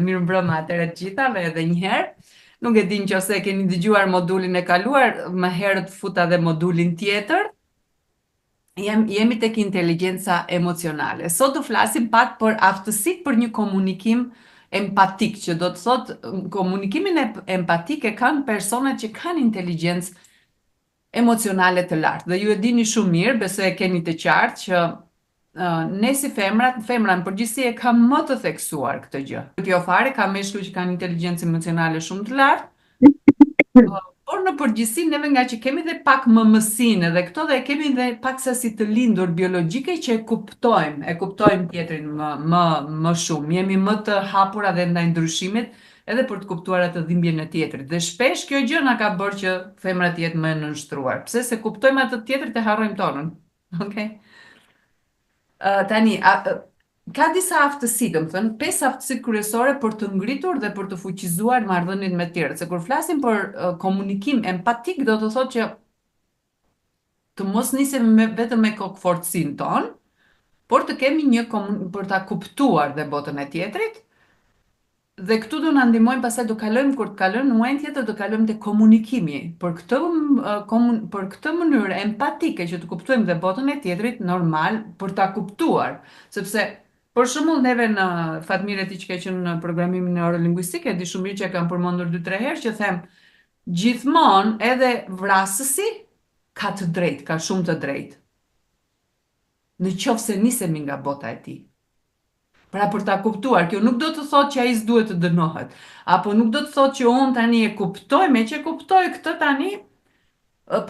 Mirë mbrëma atëre të gjithave edhe një herë. Nuk e di nëse e keni dëgjuar modulin e kaluar, më herët futa dhe modulin tjetër. Jemi tek inteligjenca emocionale. Sot do flasim pak për aftësitë për një komunikim empatik, që do të thotë komunikimin empatik e kanë personat që kanë inteligjencë emocionale të lartë. Dhe ju e dini shumë mirë, besoj e keni të qartë që ne si femra në përgjithësi e kam më të theksuar këtë gjë. Kjo fare ka meshkuj që kanë inteligjencë emocionale shumë të lartë, por në përgjithësi neve nga që kemi dhe pak më mësinë dhe këto dhe kemi dhe pak sasi të lindur biologjike që e kuptojmë tjetrin më shumë. Jemi më të hapura dhe ndaj ndryshimit edhe për të kuptuar atë dhimbjen e tjetrit. Dhe shpesh kjo gjë na ka bërë që femrat jetë më nënshtruar. Pse se kuptojmë atë tjetrit e harrojmë tonën. Okej? Tani, ka disa aftësi, do të thënë, 5 aftësi kryesore për të ngritur dhe për të fuqizuar marrëdhënien me të tjerët. Se kur flasim për komunikim empatik, do të thotë që të mos nisim vetëm me kokfortësinë tonë, por të kemi për ta kuptuar dhe botën e tjetrit. Dhe këtu do na ndihmojnë pastaj do kalojmë kur të kalojmë në muajin tjetër do kalojmë te komunikimi. Për këtë mënyrë empatike që të kuptojmë dhe botën e tjetrit normal për ta kuptuar, sepse për shembull neve në Fatmire ti që ka qenë në programimin neurolingvistik e di shumë mirë që e kam përmendur 2-3 herë që them gjithmonë edhe vrasësi ka të drejtë, ka shumë të drejtë. Në qoftë se nisemi nga bota e tij. Pra për ta kuptuar, kjo nuk do të thotë që ai s'duhet të dënohet, apo nuk do të thotë që unë tani e kuptoj, me që kuptoj këtë tani,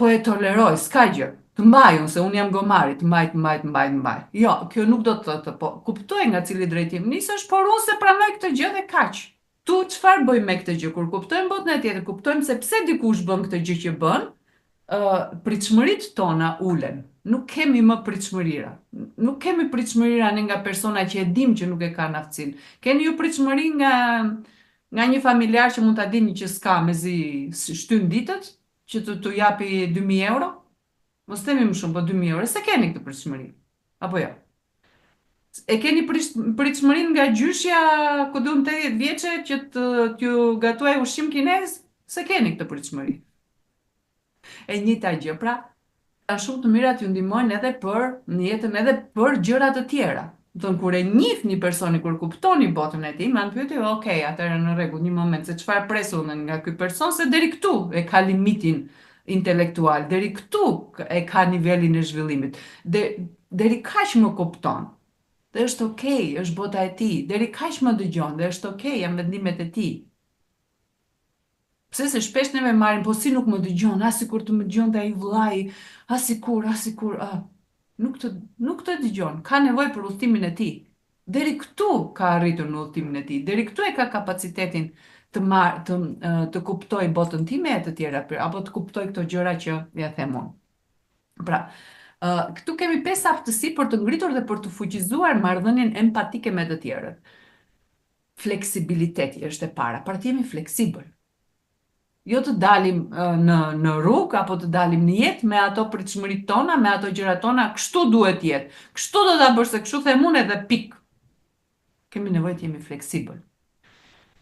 po e toleroj, s'ka gjë. Të mbaj unë, se unë jam gomari, të mbaj. Jo, kjo nuk do të thotë, po kuptoj nga cili drejtim nisesh, por unë se pranoj këtë gjë dhe kaq. Tu çfarë bëjmë me këtë gjë? Kur kuptojmë botën e tjetër, kuptojmë se pse dikush bën këtë gjë që bën, pritshmëritë tona ulen. Nuk kemi më pritshmërira. Nuk kemi pritshmërira ne nga persona që e dim që nuk e kanë aftësinë. Keni ju pritshmëri nga një familjar që mund ta dini që s'ka mezi shtyn ditët, që të japi 2000 euro? Mos themi më shumë, po 2000 euro. Se keni këtë pritshmëri? Apo jo? E keni pritshmërinë nga gjyshja ku duam 80 vjeçe që t'ju gatuaj ushqim kinez? Se keni këtë pritshmëri? E njëjta gjë, pra, janë shumë të mira t'ju ndihmojnë edhe në jetën edhe për gjëra të tjera. Do të thonë kur e njihni personin, kur kuptoni botën e tij, më anë pyeti, ok, atëherë në rregull, një moment, se çfarë pres unë nga ky person, se deri këtu e ka limitin intelektual, deri këtu e ka nivelin e zhvillimit. Deri kaq më kupton. Dhe është okay, është bota e tij. Deri kaq më dëgjon, dhe është okay, janë vendimet e tij. Pse se shpesh neve marrim, po si nuk më dëgjon, as sikur të më dëgjonte ai vllai, as sikur, nuk të dëgjon, ka nevojë për udhtimin e tij. Deri këtu ka arritur në udhtimin e tij, deri këtu e ka kapacitetin të kuptoj botën time e të tjera, apo të kuptoj këto gjëra që ja them unë. Pra, këtu kemi 5 aftësi për të ngritur dhe për të fuqizuar marrëdhënien empatike me të tjerët. Fleksibiliteti është e para, pra të jemi fleksibël. Jo të dalim në rrugë apo të dalim në jetë me ato pritshmëritë tona, me ato gjërat tona, kështu duhet jetë. Kështu do ta bësh se kështu them unë edhe pik. Kemi nevojë të jemi fleksibël.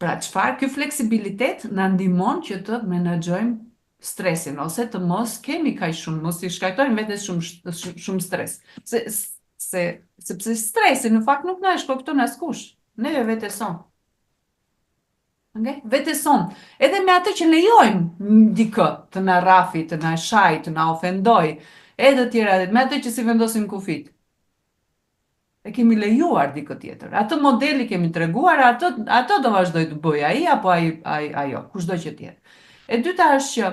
Pra çfarë? Ky fleksibilitet na ndihmon që të menaxhojmë stresin ose të mos kemi kaq shumë, mos i shkaktojmë vetes shumë stres. Sepse stresi në fakt nuk na e shkakton askush. Neve vetes son. Veteson, edhe me atë që lejojmë dikë të na rrafi, të na shaj, të na ofendoj, edhe tjera, me atë që si vendosim kufit. E kemi lejuar dikë tjetër. Atë modeli kemi treguar, ato do vazhdoj të bëj ai apo ajo, kushdo që tjetë. E dyta është që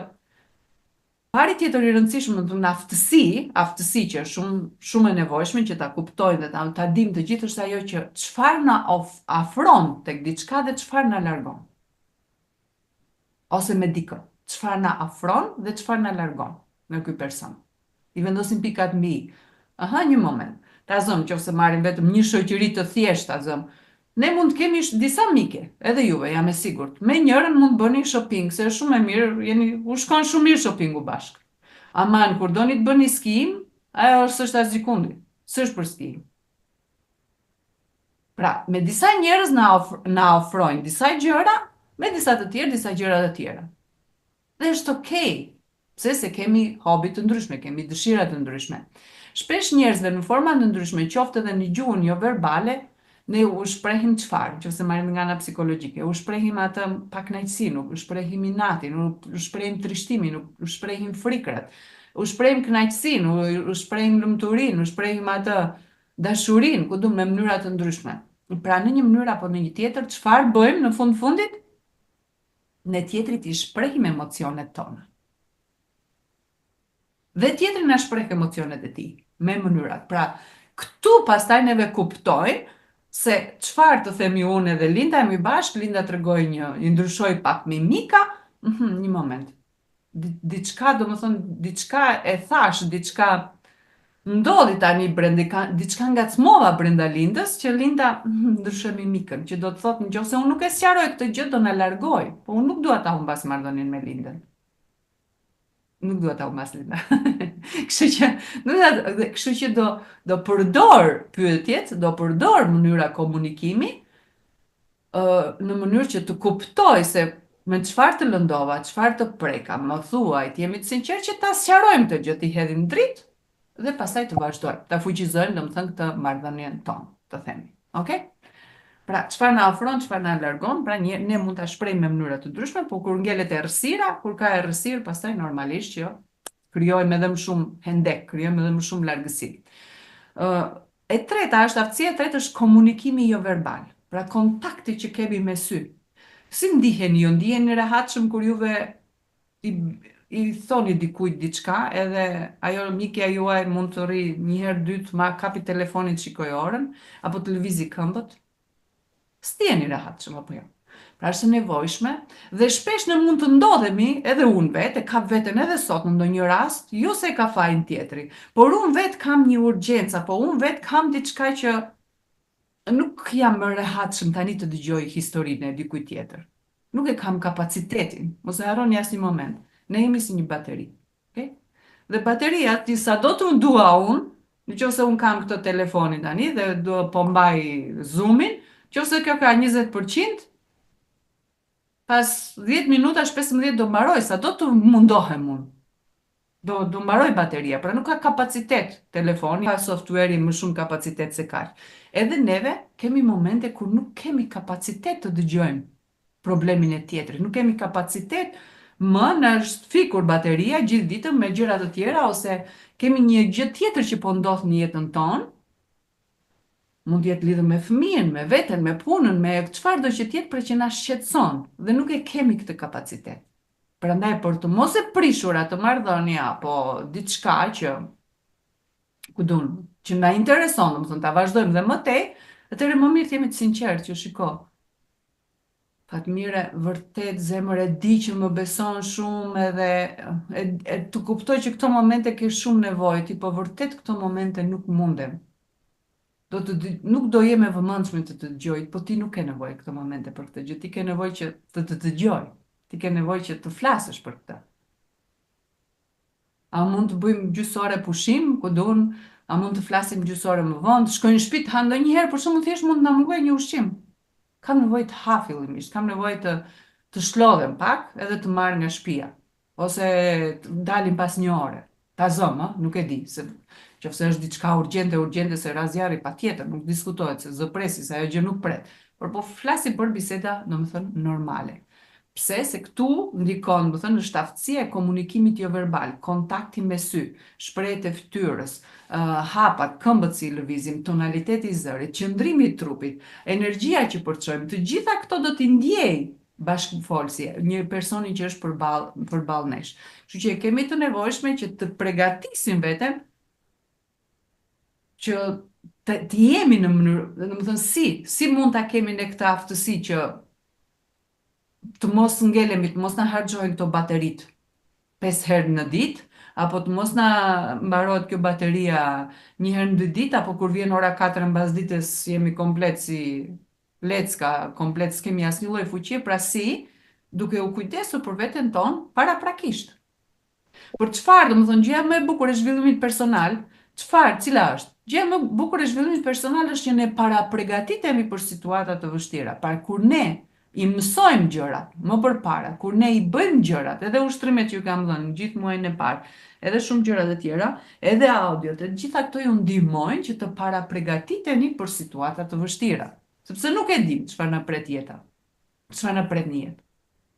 pari tjetër i rëndësishëm në aftësi që është shumë e nevojshme që ta kuptojnë dhe ta dim të gjithë është ajo që çfarë na afron tek diçka dhe çfarë na largon. Ose me dikë, çfarë na afron dhe çfarë na largon nga ky person. I vendosim pikat mbi. Një moment. Ta zëm, nëse marrim vetëm një shoqëri të thjeshtë, ta zëm. Ne mund të kemi disa mike, edhe juve, jam e sigurt. Me njërin mund bëni shopping, se është shumë e mirë, u shkon shumë mirë shoppingu bashkë. Aman, kur doni të bëni skiim, ajo s'është as gjikundi, s'është për skiim. Pra, me disa njerëz na ofrojnë disa gjëra, me disa të tjerë, disa gjëra të tjera. Dhe është okej, pse se kemi hobi të ndryshme, kemi dëshira të ndryshme. Shpesh njerëzve në forma të ndryshme, qoftë edhe në gjuhën jo verbale, ne u shprehim çfarë, nëse marrim nga ana psikologjike, u shprehim atë pakënaqësinë, u shprehim inatin, u shprehim trishtimin, u shprehim frikrat, u shprehim kënaqësinë, u shprehim lumturinë, u shprehim atë dashurinë, ku me mënyra të ndryshme. Pra në një mënyrë apo në një tjetër, çfarë bëjmë në fundit? Ne tjetrit i shprehim emocionet tona. Dhe tjetri na shpreh emocionet e tij me mënyrat. Pra, këtu pastaj neve kuptojmë se çfarë të themi unë edhe Linda mi bashkë, Linda tregoi i ndryshoi pak mimika, një moment. Diçka, domethënë, diçka e thash, diçka ndodhi tani brenda, diçka ngacmova brenda Lindës, që Linda ndryshoi mimikën, që do të thotë nëse unë nuk e sqaroj këtë gjë do na largoj, po unë nuk dua ta humbas marrëdhënien me Lindën. Nuk dua ta humbas Linda. Kështu që do përdor pyetjet, do përdor mënyra komunikimi në mënyrë që të kuptoj se me çfarë të lëndova, çfarë të preka, më thuaj, të jemi të sinqertë që ta sqarojmë këtë gjë, të hedhim dritë dhe pastaj të vazhdojmë, ta fuqizojmë domethënë këtë marrëdhënien tonë, të themi. Okej? Pra, çfarë na ofron, çfarë na largon, pra ne mund ta shprehim me mënyra të ndryshme, por kur ngelet errësira, kur ka errësirë, pastaj normalisht që krijojmë edhe më shumë hendek, krijojmë edhe më shumë largësi. E treta është aftësia e tretë është komunikimi jo verbal. Pra kontakti që kemi me sy. Si ndiheni ju? Ndiheni rehatshëm kur juve i thoni dikujt diçka, edhe ajo mikja juaj mund të rri një herë dytë, ma kapi telefonin të shikoj orën, apo të lëvizi këmbët? S'jeni rehatshëm apo jo? Pra është e nevojshme dhe shpesh ne mund të ndodhemi, edhe unë vetë, e kam veten edhe sot në ndonjë rast, jo se ka fajin tjetri, por unë vetë kam një urgjencë, apo unë vetë kam diçka që nuk jam më rehatshëm tani të dëgjoj historinë e dikujt tjetër. Nuk e kam kapacitetin, mos e harroni asnjë moment. Ne jemi si një bateri. Okay? Dhe bateria, ti sa do të dua unë, nëse unë kam këtë telefonin tani dhe do po mbaj zoomin, nëse kjo ka 20%, pas 10 minutash, 15 do mbaroj, sa do të mundohem unë. Do mbaroj bateria, pra nuk ka kapacitet telefoni, ka software më shumë kapacitet se kaq. Edhe neve kemi momente kur nuk kemi kapacitet të dëgjojmë problemin e tjetrit, nuk kemi kapacitet më në është fikur bateria gjithë ditën me gjëra të tjera, ose kemi një gjë tjetër që po ndodh në jetën tonë, mund të jetë lidhur me fëmijën, me veten, me punën, me çfarëdo që tjetë për që na shqetëson dhe nuk e kemi këtë kapacitet. Prandaj për të mos e prishur atë marrëdhënie apo diçka që që na intereson, domethënë ta vazhdojmë dhe më tej, atëherë më mirë të jemi të sinqertë që shiko. Fatmire, vërtet zemër e di që më beson shumë edhe të kuptoj që këto momente ke shumë nevojë, ti po vërtet këto momente nuk mundem. Nuk do jem e vëmendshme të dëgjoj, po ti nuk ke nevojë këto momente për këtë gjë, ti ke nevojë që të dëgjoj, ti ke nevojë që të flasësh për këtë. A mund të bëjmë gjysore pushim, ku duan, a mund të flasim gjysore më vonë, të shkojnë në shtëpi të ha ndonjëherë, por shumë thjesht mund të na mungon një ushqim. Kam nevojë të ha fillimisht, kam nevojë të shlodhem pak edhe të marr nga shtëpia, ose të dalim pas një ore. Ta zëm, nuk e di, nëse është diçka urgjente se razjari patjetër, nuk diskutohet se zëpresi, se ajo gjë nuk pret. Por po flasim për biseda, domethënë normale. Pse? Se këtu ndikon, domethënë, është aftësia e komunikimit jo verbal, kontakti me sy, shprehjet e fytyrës, hapat, këmbët si lëvizim, tonaliteti i zërit, qëndrimi i trupit, energjia që përçojmë, të gjitha këto do t'i ndjej bashkëfolësi, një personi që është përballë nesh. Kështu që kemi të nevojshme që të përgatisim veten që të jemi në mënyrë, domethënë si mund ta kemi ne këtë aftësi që të mos ngelemi, të mos na harxojnë këto baterit 5 herë në ditë, apo të mos na mbarohet kjo bateria një herë në 2 ditë, apo kur vjen ora 4 mbas ditës jemi komplet si lecka, komplet s'kemi asnjë lloj fuqie, pra duke u kujdesur për veten tonë paraprakisht. Për çfarë, domethënë, gjëja më e bukur e zhvillimit personal, cila është? Gjë më bukur e zhvillimit personal është që ne para përgatitemi për situata të vështira. Pra kur ne i mësojmë gjërat më përpara, kur ne i bëjmë gjërat, edhe ushtrimet që ju kam dhënë gjithë muajin e parë, edhe shumë gjëra të tjera, edhe audiot, e gjitha këto ju ndihmojnë që të para përgatiteni për situata të vështira. Sepse nuk e dim çfarë na pret jeta, çfarë na pret në jetë.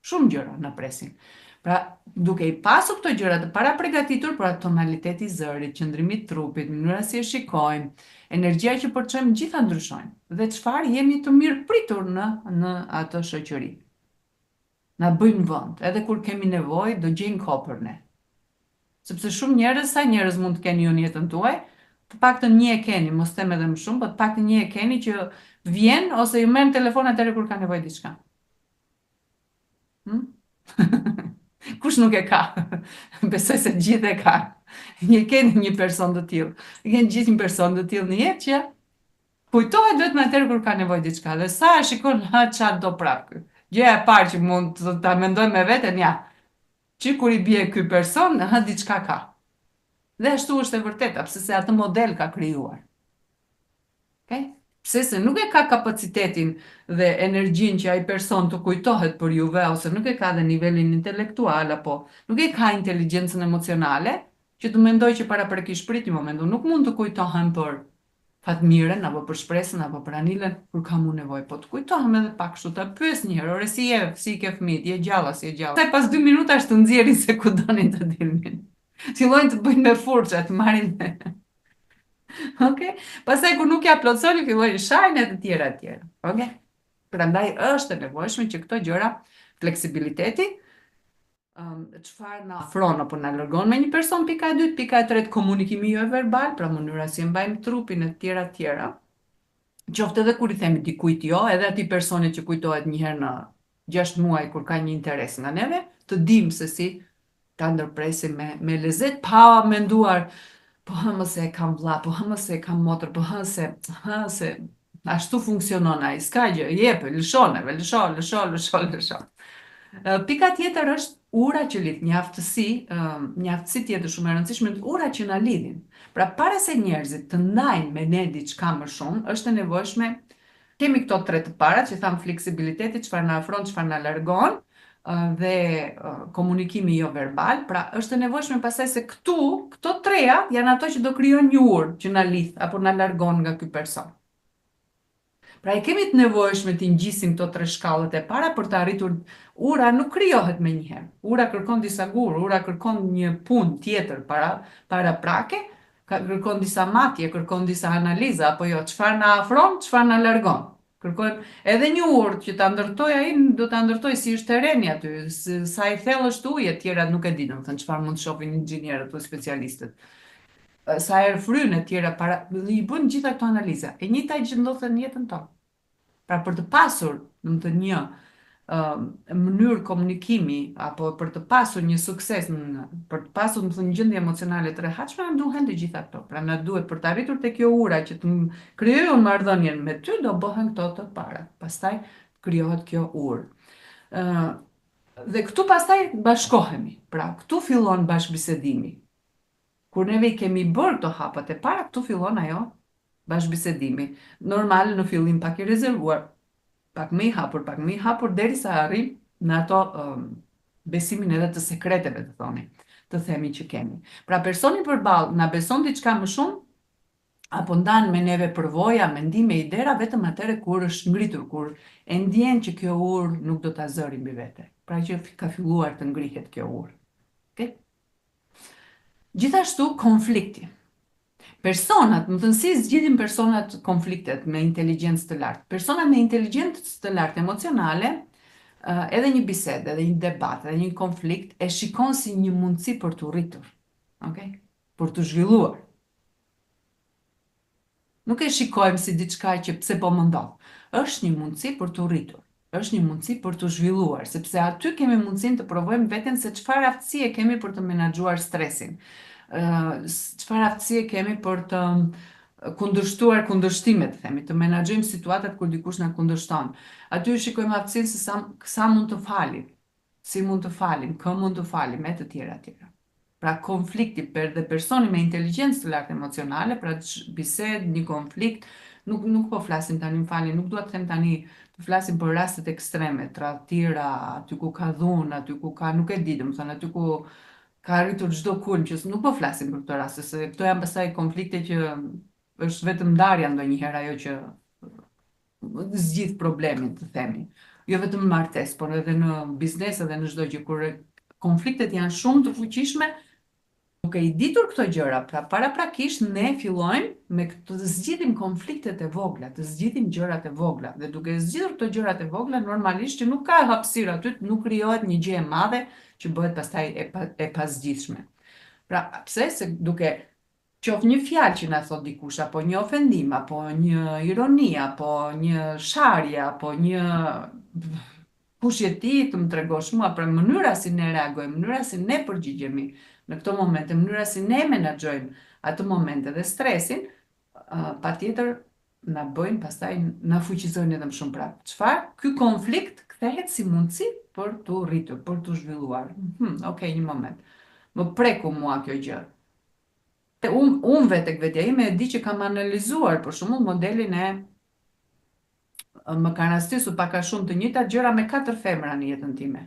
Shumë gjëra na presin. Pra, duke i pasur këto gjëra të para përgatitur, pra tonaliteti i zërit, qëndrimi i trupit, mënyra si e shikojmë, energjia që përçojmë, gjitha ndryshojnë. Dhe çfarë jemi të mirë pritur në atë shoqëri. Na bëjnë vend, edhe kur kemi nevojë, do gjejnë kohë për ne. Sepse shumë njerëz, sa njerëz mund të keni ju në jetën tuaj, të paktën një e keni, mos them edhe më shumë, po të paktën një e keni që vjen ose ju merr telefon atëherë kur ka nevojë diçka. Hm? Kush nuk e ka? Besoj se gjithë e ka. Një keni një person të tillë. Keni gjithë një person të tillë në jetë që kujtohet vetëm atëherë kur ka nevojë diçka. Dhe sa e shikon ha çfarë do prap ky. Gjëja e parë që mund të ta mendoj me veten, ja, që kur i bie ky person, ha diçka ka. Dhe ashtu është e vërtetë, pse se atë model ka krijuar. Okay? Pse se nuk e ka kapacitetin dhe energjinë që ai person të kujtohet për juve, ose nuk e ka dhe nivelin intelektual, apo nuk e ka inteligjencën emocionale, që të mendoj që para prekish prit një moment, unë nuk mund të kujtohem për fatmiren, apo për shpresën, apo për anilën, kur kam unë nevojë, po të kujtohem edhe pak kështu, ta pyes një herë, ore si je, si ke fëmijët, je gjalla, si je gjalla. Sa pas 2 minutash të nxjerrin se ku donin të dilnin. Fillojnë të bëjnë me furçë, të marrin Okay? Pastaj kur nuk ja plotsoni, fillojnë shajnë e të tjera të tjera. Okay? Prandaj është e nevojshme që këto gjëra, fleksibiliteti, çfarë na afron apo na largon me një person, pika e dytë, pika e tretë, komunikimi jo verbal, pra mënyra si e mbajmë trupin e të tjera. Qoftë edhe kur i themi dikujt jo, edhe atij personit që kujtohet një herë në 6 muaj kur ka një interes nga neve, të dim se si ta ndërpresim me lezet, pa menduar po hëmë se e kam vlla, po hëmë se e kam motër, po hëmë se ashtu funksionon ai, s'ka gjë, jep, lëshoneve, lësho. Pika tjetër është ura që lidh, një aftësi tjetër shumë e rëndësishme, ura që na lidhin. Pra para se njerëzit të ndajnë me ne diçka më shumë, është e nevojshme kemi këto tre të parat që tham fleksibiliteti, çfarë na afron, çfarë na largon, dhe komunikimi jo verbal, pra është e nevojshme pasaj se këto treja janë ato që do krijon një urë që na lidh apo na largon nga ky person. Pra e kemi të nevojshme të ngjisim këto tre shkallët e para për të arritur. Ura nuk krijohet me njëherë. Ura kërkon disa gurë, ura kërkon një punë tjetër para prake, kërkon disa matje, kërkon disa analiza, apo jo, çfarë na afron, çfarë na largon. Kërkojmë edhe një urë që ta ndërtoj ai, do ta ndërtoj si është terreni aty, sa i thellë është uji, e tjera nuk e di, domethënë çfarë mund të shohin inxhinierët apo specialistët. Sa herë fryn e tjera para i bën gjitha këto analiza. E njëjta gjë ndodhet në jetën tonë. Pra për të pasur, domethënë një mënyrë komunikimi apo për të pasur një sukses, për të pasur domethënë një gjendje emocionale të rehatshme, na duhen të gjitha këto. Pra na duhet për të arritur te kjo ura që të krijojë marrëdhënien me ty, do bëhen këto të parat. Pastaj krijohet kjo urë. Dhe këtu pastaj bashkohemi. Pra këtu fillon bashkëbisedimi. Kur neve i kemi bërë këto hapat e para, këtu fillon ajo bashkëbisedimi. Normal në fillim pak i rezervuar, pak më i hapur derisa arrim në ato besimin edhe të sekreteve të themi që kemi. Pra personi përballë na beson diçka më shumë apo ndan me neve përvoja, mendime, idera vetëm atëre kur është ngritur, kur e ndjen që kjo urë nuk do ta zëri mbi vete. Pra që ka filluar të ngrihet kjo urë. Okay? Gjithashtu konflikti. Personat, më thënë si zgjidhin personat konfliktet me inteligjencë të lartë. Personat me inteligjencë të lartë emocionale, edhe një bisedë, edhe një debat, edhe një konflikt, e shikon si një mundësi për të rritur, okay? Për të zhvilluar. Nuk e shikojmë si diçka që pse po më ndodh. Është një mundësi për të rritur. Është një mundësi për të zhvilluar, sepse aty kemi mundësinë të provojmë veten se çfarë aftësie kemi për të menaxhuar stresin. Çfarë aftësie kemi për të kundërshtuar kundërshtimet, themi, të menaxhojmë situatat kur dikush na kundërshton. Aty shikojmë aftësinë se sa mund të falim, si mund të falim, kë mund të falim, e të tjera. Pra konflikti dhe personi me inteligjencë të lartë emocionale, pra bisedë, një konflikt, nuk po flasim tani, më falni, nuk dua të them tani, të flasim për rastet ekstreme, tradhtira, aty ku ka dhunë, aty ku ka, nuk e di, domethënë aty ku ka arritur çdo kulm, që nuk po flasim për këto raste, se këto janë pastaj konflikte që është vetëm ndarja ndonjëherë ajo që zgjidh problemin, të themi. Jo vetëm në martesë, por edhe në biznes edhe në çdo gjë kur konfliktet janë shumë të fuqishme. Duke i ditur këto gjëra, pra paraprakisht ne fillojmë me të zgjidhim konfliktet e vogla, të zgjidhim gjërat e vogla. Dhe duke zgjidhur këto gjërat e vogla, normalisht që nuk ka hapësirë aty, nuk krijohet një gjë e madhe që bëhet pastaj e pazgjidhshme. Pra, pse? Se duke qoftë një fjalë që na thot dikush, apo një ofendim, apo një ironi, apo një sharje, apo një kush je ti të më tregosh mua, për mënyra si ne reagojmë, mënyra si ne përgjigjemi në këto momente, mënyra si ne menaxhojmë atë momente dhe stresin, patjetër na bëjnë pastaj na fuqizojnë edhe më shumë prapë. Çfarë? Ky konflikt kthehet si mundësi për të rritur, për të zhvilluar. Okej, një moment. Më preku mua kjo gjë. Unë vetë tek vetja ime e di që kam analizuar për shembull modelin e më ka rastisur pak a shumë të njëjta gjëra me 4 femra në jetën time.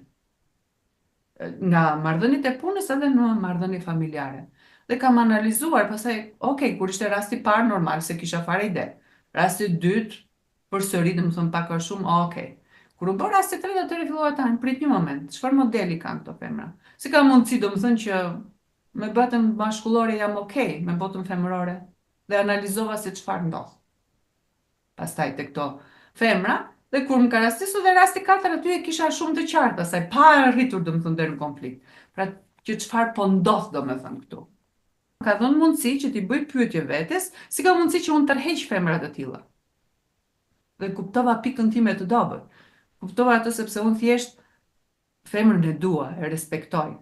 Nga marrëdhëniet e punës edhe në marrëdhënie familjare. Dhe kam analizuar, pastaj, ok, kur ishte rasti parë normal se kisha fare ide. Rasti dytë, përsëri, domethënë pak a shumë, ok. Kur u bë rasti tretë, atëherë fillova ta prit një moment, çfarë modeli kanë këto femra? Si ka mundësi, domethënë që me botën mashkullore jam ok, me botën femërore. Dhe analizova se çfarë ndodh. Pastaj te këto femra, dhe kur më ka rastisur dhe rasti 4 aty e kisha shumë të qartë, pastaj pa arritur domethënë deri në konflikt. Pra që çfarë po ndodh domethënë këtu. Ka dhënë mundësi që t'i bëj pyetje vetes, si ka mundësi që unë tërheq femra të tilla. Dhe kuptova pikën time të dobët. Kuptova atë sepse unë thjesht femrën e dua, e respektoj.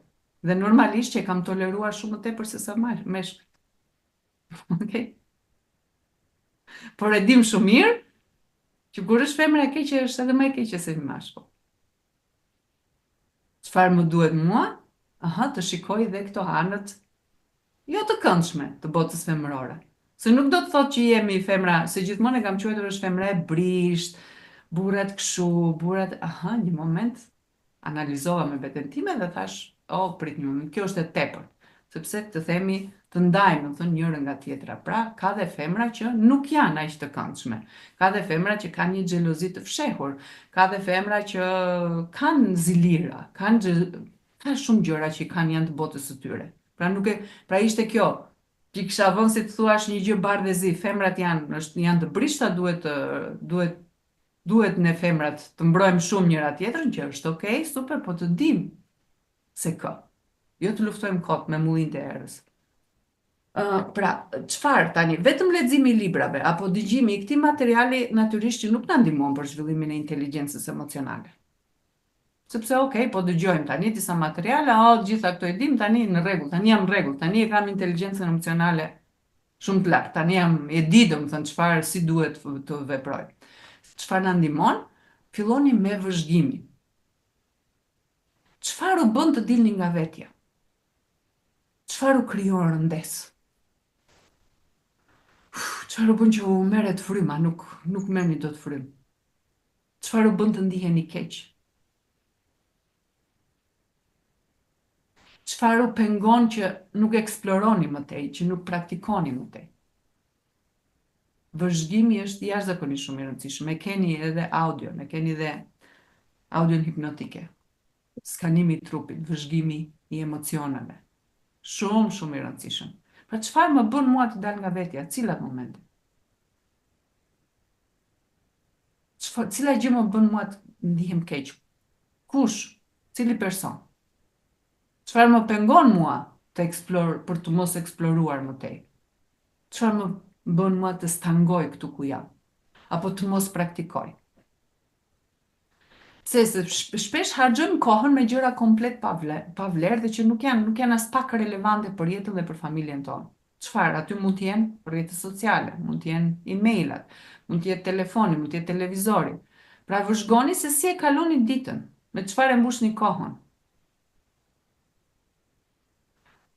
Dhe normalisht që e kam toleruar shumë më tepër se sa meshk. Okej? Por e dim shumë mirë që kur është femra e keqe është edhe më e keqe se një mashkull. Çfarë më duhet mua? Aha, të shikoj dhe këto anët jo të këndshme të botës femërore. Se nuk do të thotë që jemi femra, se gjithmonë e kam quajtur është femra e brisht, burrat kështu, burrat, aha, një moment analizova me veten time dhe thash, prit një moment, kjo është e tepërt, sepse të themi të ndajmë, do të thënë njëra nga tjetra. Pra, ka dhe femra që nuk janë aq të këndshme. Ka dhe femra që kanë një xhelozi të fshehur, ka dhe femra që kanë zilira, ka shumë gjëra që janë të botës së tyre. Pra ishte kjo, që kisha vënë si të thuash një gjë bardhëzi, femrat janë të brishta, duhet ne femrat të mbrojmë shumë njëra tjetrën, që është okay, super, po të dim se kë. Jo të luftojmë kot me mullin të erës. Pra, çfarë tani, vetëm leximi i librave apo dëgjimi i këtij materiali natyrisht që nuk na ndihmon për zhvillimin e inteligjencës emocionale. Sepse, ok, po dëgjojmë tani disa materiale, gjitha këto e dim, tani në rregull, tani jam në rregull, tani e kam inteligjencën emocionale shumë të lartë, tani e di domethënë çfarë si duhet të veproj. Çfarë na ndihmon? Filloni me vëzhgimin. Çfarë u bën të dilni nga vetja? Çfarë u krijon rëndes? Çfarë u bën që u merret fryma, nuk merrni dot frymë? Çfarë u bën të ndiheni keq? Çfarë u pengon që nuk eksploroni më tej, që nuk praktikoni më tej? Vëzhgimi është jashtëzakonisht shumë i rëndësishëm. E keni edhe audio, ne keni edhe audion hipnotike. Skanimi i trupit, vëzhgimi i emocioneve. Shumë, shumë i rëndësishëm. Pra çfarë më bën mua të dal nga vetja? Cilat momente? Cila gjë më bën mua të ndihem keq? Kush? Cili person? Çfarë më pengon mua për të mos eksploruar më tej? Çfarë më bën mua të stangoj këtu ku jam? Apo të mos praktikoj? Se shpesh harxojmë kohën me gjëra komplet pa vlerë dhe që nuk janë as pak relevante për jetën dhe për familjen tonë. Çfarë? Aty mund të jenë rrjetet sociale, mund të jenë emailat, mund të jetë telefoni, mund të jetë televizori. Pra vëzhgoni se si e kaloni ditën, me çfarë e mbushni kohën.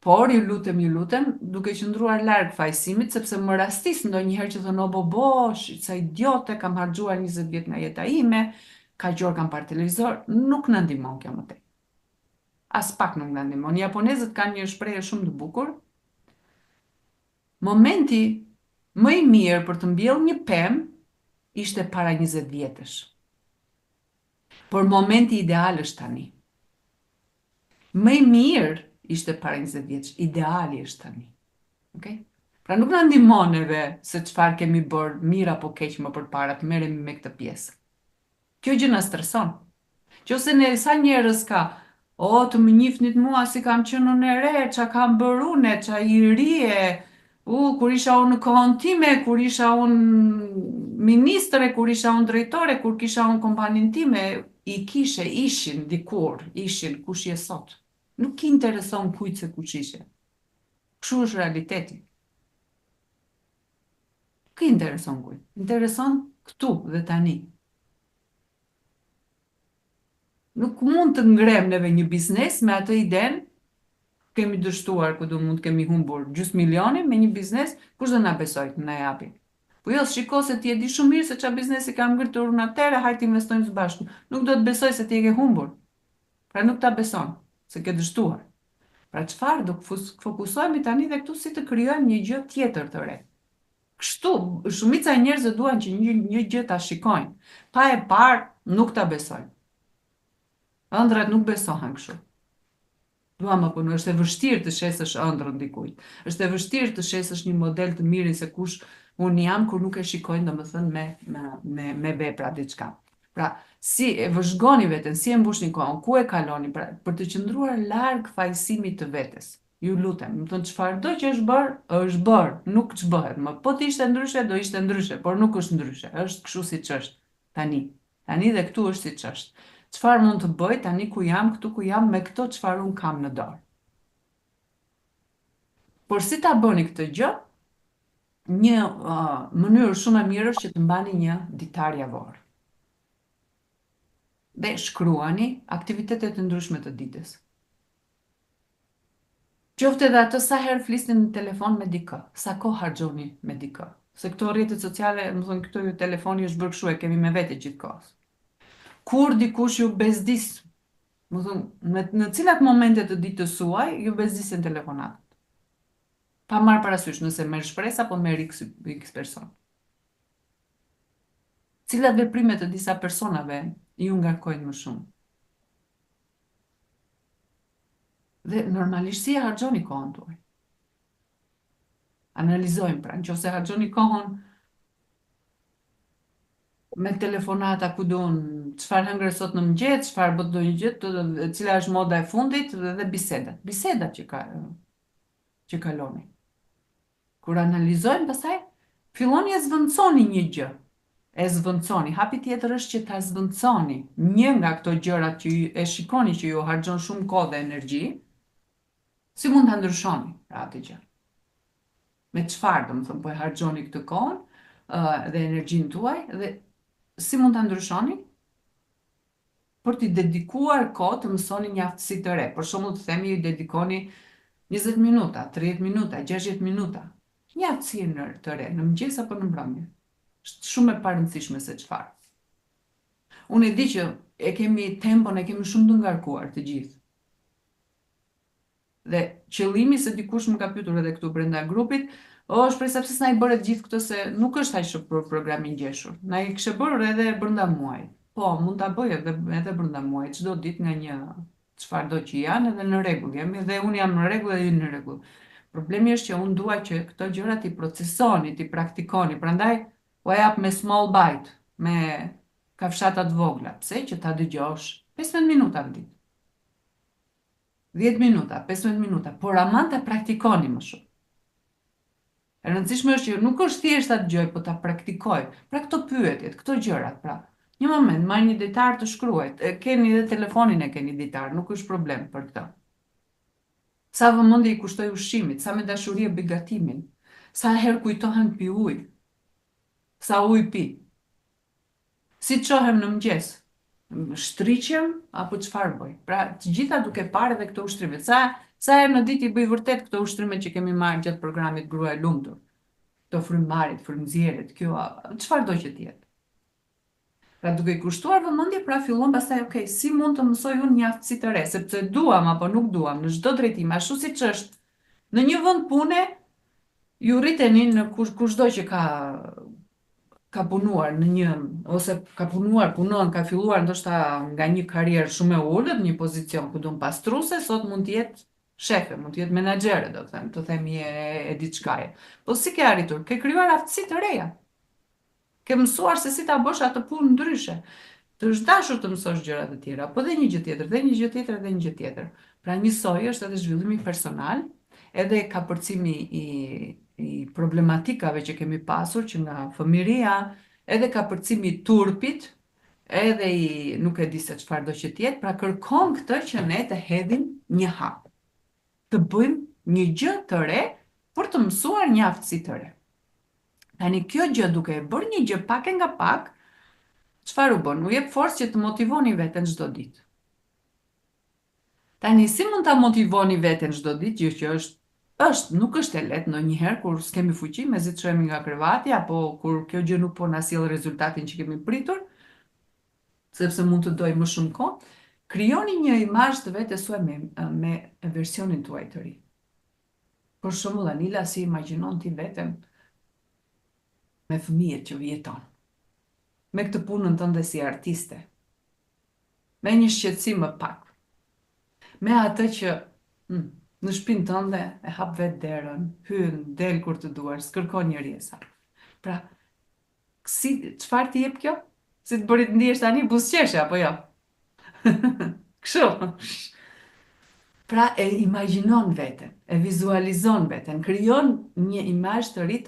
Por ju lutem, duke qëndruar larg fajsimit, sepse më rastis ndonjëherë që thonë, o bo, sa idiote, kam harxuar 20 vjet nga jeta ime, ka gjor kam parë televizor, nuk në ndihmon kjo më tej. As pak nuk në ndihmon. Japonezët kanë një shprehje shumë të bukur. Momenti më i mirë për të mbjellë një pemë ishte para 20 vjetësh. Por momenti ideal është tani. Më i mirë ishte para 20 vjetësh, ideali është tani. Okay? Pra nuk na ndihmon neve se çfarë kemi bërë mirë apo keq më përpara të merremi me këtë pjesë. Kjo gjë na streson. Qose ne sa njerëz ka, o të më njifnit mua si kam qenë unë e re, qa kam bërë unë, qa i rije, kur isha unë në kohën time, kur isha unë ministre, kur isha unë drejtore, kur kisha unë kompanin time, ishin dikur, ishin kush je sot. Nuk i intereson kujt se kush ishe. Kështu është realiteti. Nuk i intereson kujt. Intereson këtu dhe tani. Nuk mund të ngrem neve një biznes me atë iden, kemi dështuar, ku do mund kemi humbur gjysmë milioni me një biznes, kush do na besoj të na japi? Po jo, shiko se ti e di shumë mirë se çfarë biznesi kam ngritur unë atëherë, hajtë investojmë së bashku. Nuk do të besoj se ti e ke humbur. Pra nuk ta beson, se ke dështuar. Pra çfarë do fokusohemi tani dhe këtu si të krijojmë një gjë tjetër të re. Kështu, shumica e njerëzve duan që një gjë ta shikojnë. Pa e parë, nuk ta besojnë. Ëndrat nuk besohen kështu. Dua më punë, është e vështirë të shesësh ëndrrën dikujt. Është e vështirë të shesësh një model të mirë se kush unë jam kur nuk e shikojnë domethënë me vepra diçka. Pra, si e vëzhgoni veten, si e mbushni kohën, ku e kaloni pra, për të qëndruar larg fajësimit të vetes. Ju lutem, më thënë çfarëdo që është bërë, nuk ç'bëhet më. Po të ishte ndryshe, do ishte ndryshe, por nuk është ndryshe. Është kështu siç është tani. Tani dhe këtu është siç është. Çfarë mund të bëj tani ku jam, këtu ku jam, me këto çfarë unë kam në dorë. Por si ta bëni këtë gjë? Një mënyrë shumë e mirë është që të mbani një ditar javor. Dhe shkruani aktivitetet e ndryshme të ditës. Qoftë edhe atë sa herë flisni në telefon me dikë, sa kohë harxhoni me dikë. Se këto rrjetet sociale, më thonë këto telefoni është bërë kështu, e kemi me vete gjithkohës. Kur dikush ju bezdis, më thonë, në cilat momente të ditës suaj, ju bezdisën telefonat. Pa marrë parasysh nëse merr shpresë apo merr x person. Cilat veprime të disa personave ju ngarkojnë më shumë. Dhe normalisht si e harxhoni kohën tuaj. Analizojmë pra, nëse harxhoni kohën me telefonata ku duan, çfarë hëngre sot në mëngjes, çfarë bë ndonjë gjë, cila është moda e fundit dhe bisedat. Bisedat që kaloni. Kur analizojmë pastaj, filloni e zvendçoni një gjë. E zvendçoni. Hapi tjetër është që ta zvendçoni një nga këto gjërat që e shikoni që ju harxhon shumë kohë dhe energji, si mund ta ndryshoni pra atë gjë. Me çfarë, domethënë, po e harxhoni këtë kohën dhe energjinë tuaj dhe si mund ta ndryshoni? Për t'i dedikuar kohë të mësoni një aftësi të re. Për shembull, të themi ju dedikoni 20 minuta, 30 minuta, 60 minuta. Një aftësi të re, në mëngjes apo në mbrëmje. Është shumë e parëndësishme se çfarë. Unë e di që e kemi tempon, e kemi shumë të ngarkuar të gjithë. Dhe qëllimi se dikush më ka pyetur edhe këtu brenda grupit, shpresoj pse s'na i bëre gjithë këtë se nuk është aq shumë program i ngjeshur. Na i kishte bërë edhe brenda muajit. Po, mund ta bëj edhe brenda muajit, çdo ditë nga një çfarëdo që janë edhe në rregull jemi dhe unë jam në rregull dhe ju në rregull. Problemi është që unë dua që këto gjëra ti procesoni, ti praktikoni. Prandaj u jap me small bite, me kafshata të vogla. Pse? Që ta dëgjosh 15 minuta në ditë. 10 minuta, 15 minuta, por aman ta praktikoni më shumë. E rëndësishme është që nuk është thjesht ta dëgjoj, po ta praktikoj. Pra këto pyetjet, këto gjërat, pra. Një moment, marr një ditar të shkruaj. Keni edhe telefonin e keni ditar, nuk është problem për këtë. Sa vëmendje i kushtoj ushqimit, sa me dashuri e bëj gatimin, sa herë kujtohem pi ujë, sa ujë pi. Si çohem në mëngjes, shtriqem apo çfarë bëj. Pra, të gjitha duke parë edhe këto ushtrime. Sa herë në ditë i bëj vërtet këto ushtrime që kemi marrë gjatë programit Gruaja e Lumtur. Këto frymëmarrjet, frymëzjerjet, kjo çfarë do që të jetë. Pra duke i kushtuar vëmendje, pra fillon pastaj, ok, si mund të mësoj unë një aftësi të re, sepse duam apo nuk duam në çdo drejtim, ashtu siç është në një vend pune, ju rriteni në kushdo që ka punuar në një, ose ka punuar, punon, ka filluar ndoshta nga një karrierë shumë e ulët, një pozicion ku duam pastruese, sot mund të jetë shefe, mund të jetë menaxhere, të themi e diçkaje. Po si ke arritur? Ke krijuar aftësi të reja. Ke mësuar se si ta bësh atë punë ndryshe. Të është dashur të mësosh gjëra të tjera, po dhe një gjë tjetër, dhe një gjë tjetër, dhe një gjë tjetër. Pra njësoj është edhe zhvillimi personal, edhe kapërcimi i problematikave që kemi pasur, që nga fëmiria, edhe kapërcimi i turpit, edhe nuk e di se çfarë do që tjetë, pra kërkon këtë që ne të hedhim një hap, të bëjmë një gjë të re, për të mësuar një aftësi të re. Tani kjo gjë duke e bërë një gjë pak e nga pak, çfarë u bën? U jep forcë që të motivoni veten çdo ditë. Tani si mund ta motivoni veten çdo ditë, gjë që nuk është e lehtë ndonjëherë kur s'kemi fuqi, mezi të çohemi nga krevati apo kur kjo gjë nuk po na sjell rezultatin që kemi pritur, sepse mund të dojë më shumë kohë, krijoni një imazh të vetes suaj me versionin tuaj të ri. Për shembull, Anila, si imagjinon ti veten me fëmijët që jeton, me këtë punën tënde si artiste, me një shqetësim më pak, me atë që në shtëpinë tënde e hap vetë derën, hyn, del kur të duar, s'kërkon njerëza. Pra, çfarë të jep kjo? Si të bëri të ndihesh tani buzëqeshje apo jo? Kështu. Pra e imagjinon veten, e vizualizon veten, krijon një imazh të ri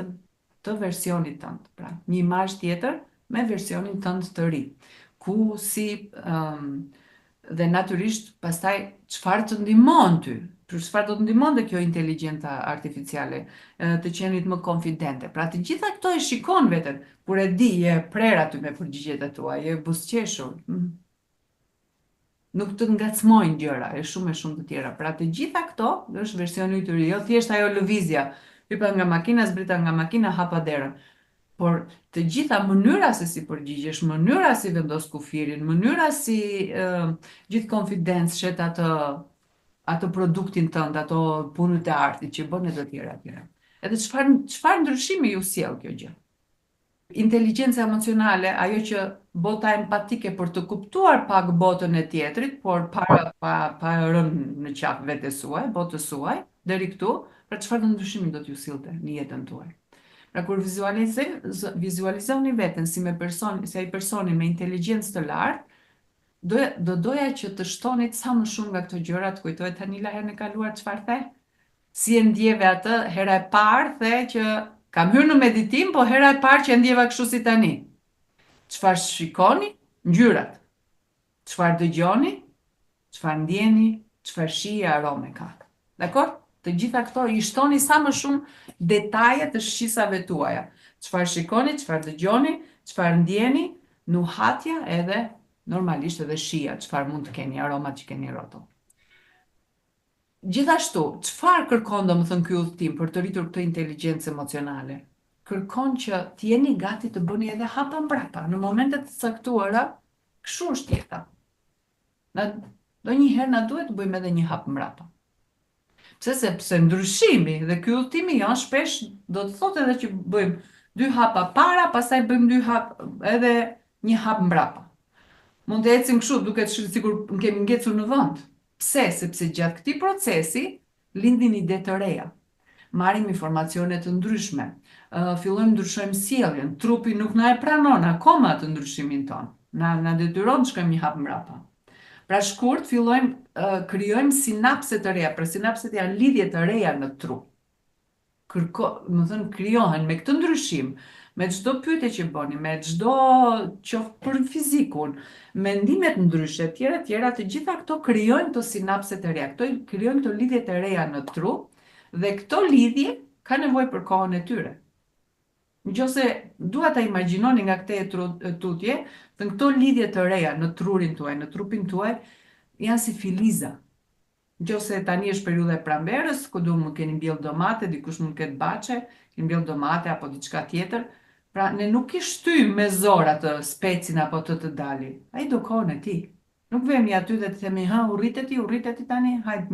të versionit tënd. Pra, një imazh tjetër me versionin tënd të ri. Ku, si, dhe natyrisht pastaj çfarë të ndihmon ty? Për çfarë do të ndihmon dhe kjo inteligjenca artificiale, të qenit më konfidente. Pra të gjitha këto e shikon veten, kur e di, je prer aty me përgjigjet e tua, je buzëqeshur. Nuk të ngacmojnë gjëra, e shumë të tjera. Pra të gjitha këto është versioni i tyre, jo thjesht ajo lëvizja, hypa nga makina, zbrita nga makina, hapa derën. Por të gjitha mënyra se si përgjigjesh, mënyra si vendos kufirin, mënyra si gjithë konfidencë shet atë produktin tënd, ato punët e artit që bën e të tjera. Edhe çfarë ndryshimi ju sjell kjo gjë? Inteligjenca emocionale, ajo që bota empatike për të kuptuar pak botën e tjetrit, por para pa rënë në qafë vetes suaj, botës suaj, deri këtu, pra çfarë ndryshimi do t'ju sillte në jetën tuaj. Pra kur vizualizoni veten si ai personi me inteligjencë të lartë, doja që të shtonit sa më shumë nga këto gjëra. Të kujtohet Tanila herën e kaluar çfarë the? Si e ndjeve atë hera e parë, the që kam hyrë në meditim, po hera e parë që e ndjeva kështu si tani. Çfarë shikoni? Ngjyrat. Çfarë dëgjoni? Çfarë ndjeni? Çfarë shije, arome ka. Dakor? Të gjitha këto i shtoni sa më shumë detaje të shqisave tuaja. Çfarë shikoni, çfarë dëgjoni, çfarë ndjeni, nuhatja edhe normalisht edhe shija, çfarë mund të keni, aromat që keni rrotull. Gjithashtu, çfarë kërkon domethënë ky udhtim për të rritur këtë inteligjencë emocionale? Kërkon që të jeni gati të bëni edhe hapa mbrapa, në momentet të caktuara, kështu është jeta. Ndonjëherë na duhet të bëjmë edhe një hap mbrapa. Sepse ndryshimi dhe ky udhtim janë shpesh do të thotë edhe që bëjmë 2 hapa para, pastaj bëjmë 2 hap edhe një hap mbrapa. Mund të ecim kështu, duket sikur kemi ngecur në vend. Pse? Sepse gjatë këtij procesi lindin ide të reja. Marrim informacione të ndryshme, fillojmë ndryshojmë sjelljen, trupi nuk na e pranon akoma atë ndryshimin ton. Na detyron të shkojmë një hap mbrapa. Pra shkurt fillojmë krijojmë sinapse të reja, pra sinapset janë lidhje të reja në trup. Krijohen me këtë ndryshim, me çdo pyetje që bëni, me çdo qoftë për fizikun, mendimet ndryshe, tjera, të gjitha këto krijojnë këto sinapse të reja, këto krijojnë këto lidhje të reja në trup, dhe këto lidhje ka nevojë për kohën e tyre. Nëse dua ta imagjinoni nga këtë tutje, të këto lidhje të reja në trurin tuaj, në trupin tuaj, janë si filiza. Nëse tani është periudha e pranverës, ku do më keni mbjell domate, dikush mund ketë baçe, keni mbjell domate apo diçka tjetër. Pra, ne nuk i shtyjmë me zor atë specin apo të dali. Ai do kohën e tij. Nuk vemi aty dhe të themi, ha, urritet ti tani, hajde,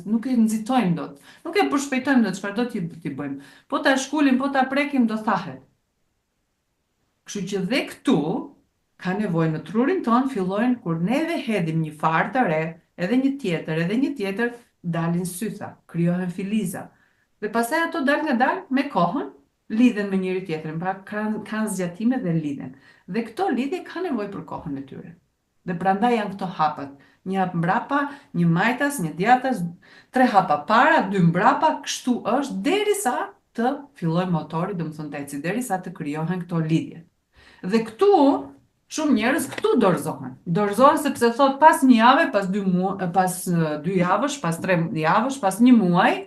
nuk e nxitojmë dot. Nuk e përshpejtojmë dot çfarë do t'i bëjmë. Po ta shkulim, po ta prekim, do thahet. Kështu që dhe këtu ka nevojë në trurin ton, fillojnë kur neve hedhim një farë të re, edhe një tjetër, dalin sytha, krijohen filiza. Dhe pastaj ato dal nga dal me kohën lidhen me njëri tjetrin, pra kanë zgjatime dhe lidhen. Dhe këto lidhje kanë nevojë për kohën e tyre. Dhe prandaj janë këto hapat. Një hap mbrapa, një majtas, një djathtas, 3 hapa para, 2 mbrapa, kështu është derisa të fillojë motori, domethënë të eci, derisa të krijohen këto lidhje. Dhe këtu shumë njerëz këtu dorëzohen. Dorëzohen sepse thot pas një jave, pas 2 javësh, pas 3 javësh, pas një muaji,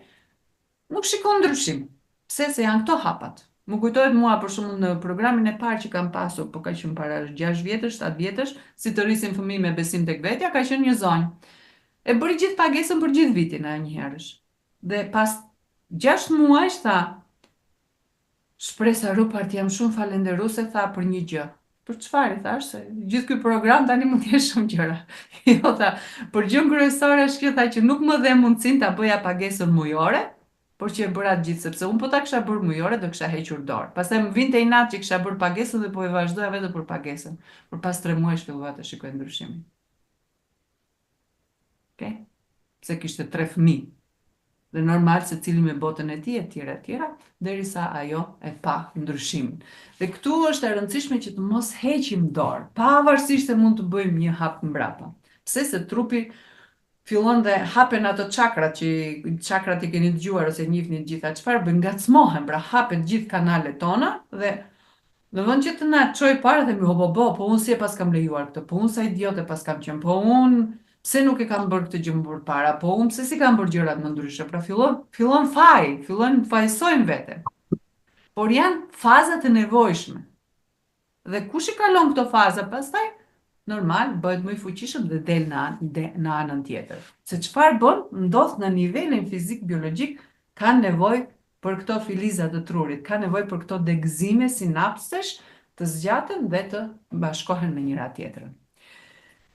nuk shikon ndryshim. Pse? Se janë këto hapat. Më kujtohet mua për shembull në programin e parë që kam pasur, po ka qenë para 6 vjetësh, 7 vjetësh, si të rrisin fëmijë me besim tek vetja, ka qenë një zonjë. E bëri gjithë pagesën për gjithë vitin ajo një herësh. Dhe pas 6 muajsh tha, shpresa Rupert, jam shumë falenderuese tha për një gjë. Për çfarë thash? Se gjithë ky program tani mund të jetë shumë gjëra. Jo tha, për gjën kryesore është kjo tha që nuk më dhe mundësinë ta bëja pagesën mujore, por që e bëra të gjithë, sepse unë po ta kisha bërë mujore, do kisha hequr dorë. Pastaj më vinte inat që kisha bërë pagesën dhe po e vazhdoja vetëm për pagesën. Por pas 3 muajsh fillova të shikoj ndryshimin. Okay? Se kishte 3 fëmijë. Dhe normal se cili me botën e tij e tjera, derisa ajo e pa ndryshimin. Dhe këtu është e rëndësishme që të mos heqim dorë, pavarësisht se mund të bëjmë një hap mbrapa. Pse? Se trupi fillon dhe hapen ato çakrat që çakrat i keni dëgjuar ose njihni të gjitha çfarë bën, ngacmohen, pra hapen gjithë kanalet tona dhe në vend që të na çoj para dhe mi po unë si e pas kam lejuar këtë, po unë sa idiote pas kam qenë, po unë pse nuk e kam bërë këtë gjë më për para, po unë pse si kam bërë gjërat më ndryshe, pra fillon fajsojnë veten. Por janë fazat e nevojshme. Dhe kush i kalon këto faza pastaj, normal bëhet më i fuqishëm dhe del në anën tjetër. Se çfarë bën? Ndodh në nivelin fizik biologjik, kanë nevojë për këto filiza të trurit, kanë nevojë për këto degëzime sinapsesh të zgjaten dhe të bashkohen me njëra tjetrën.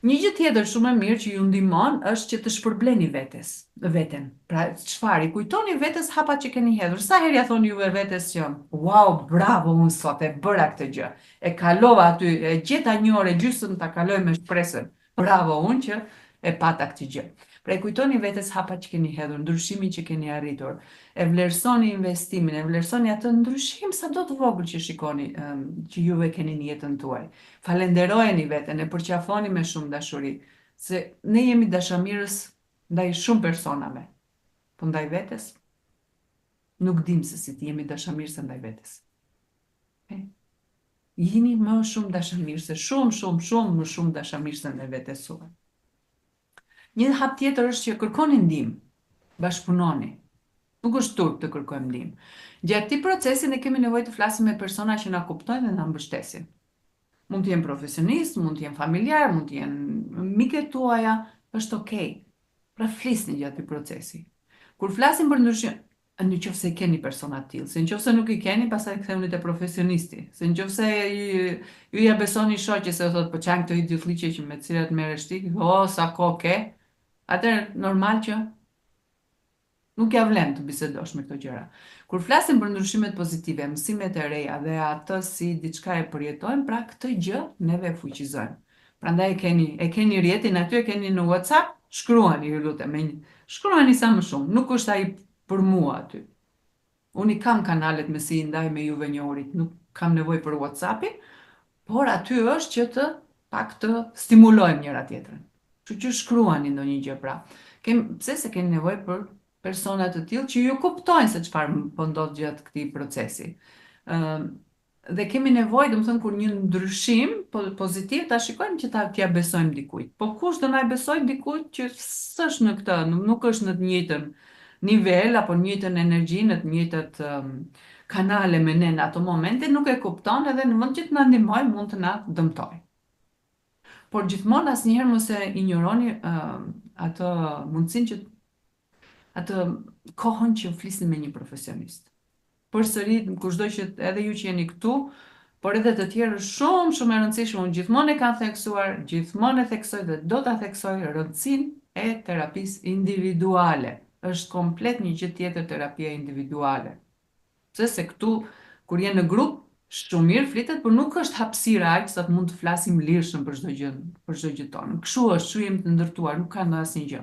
Një gjë tjetër shumë e mirë që ju ndihmon është që të shpërbleni veten. Pra, çfarë? I kujtoni vetes hapat që keni hedhur. Sa herë ja thoni juve vetes që, wow, bravo, unë sot e bëra këtë gjë. E kalova aty, e gjeta një orë gjysmë ta kaloj me shpresën. Bravo, unë që e pata këtë gjë. Pra, i kujtoni vetes hapat që keni hedhur, ndryshimin që keni arritur. E vlerësoni investimin, e vlerësoni atë ndryshim sa do të vogël që shikoni, që juve keni në jetën tuaj. Falenderojeni veten, e përqafoni me shumë dashuri, se ne jemi dashamirës ndaj shumë personave, po ndaj vetes, nuk dim se si ti jemi dashamirës ndaj vetes. Jini më shumë dashamirës, shumë më shumë dashamirës ndaj vetes suaj. Një hap tjetër është që kërkoni ndihmë, bashkëpunoni. Nuk është turp të kërkojmë ndihmë. Gjatë këtij procesi ne kemi nevojë të flasim me persona që na kuptojnë dhe na mbështesin. Mund të jenë profesionist, mund të jenë familjar, mund të jenë miket tuaja, është okay. Pra flisni gjatë këtij procesi. Kur flasim për ndryshim, në qoftë se keni persona të tillë, se në qoftë se nuk i keni, pastaj kthehuni te profesionisti. Se në qoftë se ju ja besoni shoqës se thotë po çan këto idiotliqe që me të cilat merresh ti, sa kohë ke, atëherë normal që nuk ja vlen të bisedosh me këto gjëra. Kur flasim për ndryshimet pozitive, mësimet e reja dhe atë si diçka e përjetojmë, pra këtë gjë neve e fuqizojmë. Prandaj e keni rrjetin aty, e keni në WhatsApp, shkruani, ju lutem, shkruani sa më shumë, nuk është ai për mua aty. Unë i kam kanalet me si ndaj me juve njohurit, nuk kam nevojë për WhatsAppin, por aty është që të pak të stimulojmë njëra tjetrën. Kështu që shkruani ndonjë gjë pra. Pse se keni nevojë për persona të tillë që ju kuptojnë se çfarë po ndodh gjatë këtij procesi. Dhe kemi nevojë, domethënë kur një ndryshim pozitiv ta shikojmë që t'ia besojmë dikujt. Po kush do na besojë dikujt që s'është në këtë, nuk është në të njëjtën nivel apo në të njëjtën energji, në të njëjtat kanale me ne në ato momente, nuk e kupton edhe në vend që të na ndihmoj mund të na dëmtoj. Por gjithmonë asnjëherë mos e injoroni atë mundësinë që atë kohën që flisni me një profesionist. Përsëri, kushdo që edhe ju që jeni këtu, por edhe të tjerë shumë shumë e rëndësishme, unë gjithmonë e kam theksuar, gjithmonë e theksoj dhe do ta theksoj rëndësinë e terapisë individuale. Është komplet një gjë tjetër terapia individuale. Se këtu, kur jenë në grup, shumë mirë flitet, por nuk është hapësira aq sa të mund të flasim lirshëm për çdo gjë tonë. Kështu është, kështu jemi të ndërtuar, nuk ka ndonjë gjë.